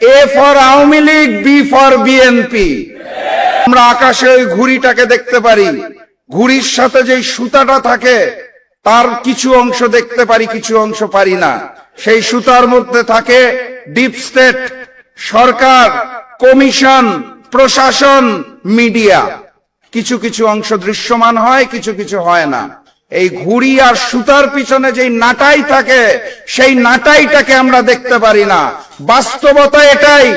A for Awami League, B for BNP. আমরা আকাশে ওই ঘুড়িটাকে দেখতে পারি, ঘুড়ির সাথে যে সুতাটা থাকে তার কিছু অংশ দেখতে পারি, কিছু অংশ পারি না। সেই সুতার মধ্যে থাকে ডিপ স্টেট, সরকার, কমিশন, প্রশাসন, মিডিয়া। কিছু কিছু অংশ দৃশ্যমান হয়, কিছু কিছু হয় না। এই ঘুড়ি আর সুতার পিছনে যে নাটাই থাকে, সেই নাটাইটাকে আমরা দেখতে পারি না। বাস্তবতা এটাই,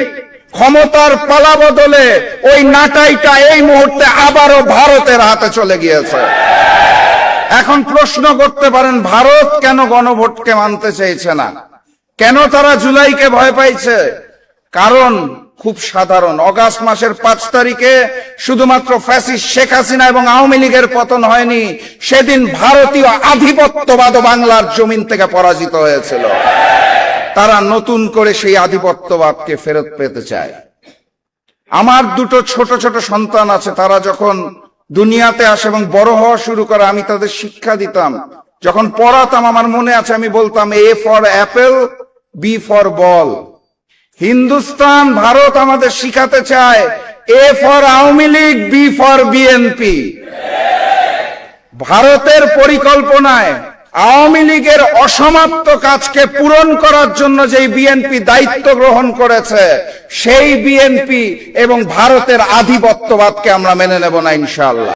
ক্ষমতার পালা বদলে ওই নাটাইটা এই মুহূর্তে আবারও ভারতের হাতে চলে গিয়েছে। এখন প্রশ্ন করতে পারেন, ভারত কেন গণভোটকে মানতে চাইছে না, কেন তারা জুলাইকে ভয় পাইছে? কারণ খুব সাধারণ। অগাস্ট মাসের 5 তারিখে শুধুমাত্র ফ্যাসিস্ট শেখ হাসিনা এবং আওয়ামী লীগের পতন হয়নি, সেদিন ভারতীয় আধিপত্যবাদ বাংলার জমিন থেকে পরাজিত হয়েছিল। তারা নতুন করে সেই আধিপত্যবাদকে ফেরত পেতে চায়। আমার দুটো ছোট ছোট সন্তান আছে, তারা যখন দুনিয়াতে আসে এবং বড় হওয়া শুরু করে, আমি তাদের শিক্ষা দিতাম। যখন পড়াতাম আমার মনে আছে, আমি বলতাম A for apple, B for ball. Hindustan, Bharat আমাদের শিখাতে চায় A for Awami League, B for BNP. ভারতের পরিকল্পনায় আওয়ামী লীগের অসমাপ্ত কাজকে পূরণ করার জন্য যেই বিএনপি দায়িত্ব গ্রহণ করেছে, সেই বিএনপি এবং ভারতের আধিপত্যবাদকে আমরা মেনে নেব না ইনশাআল্লাহ।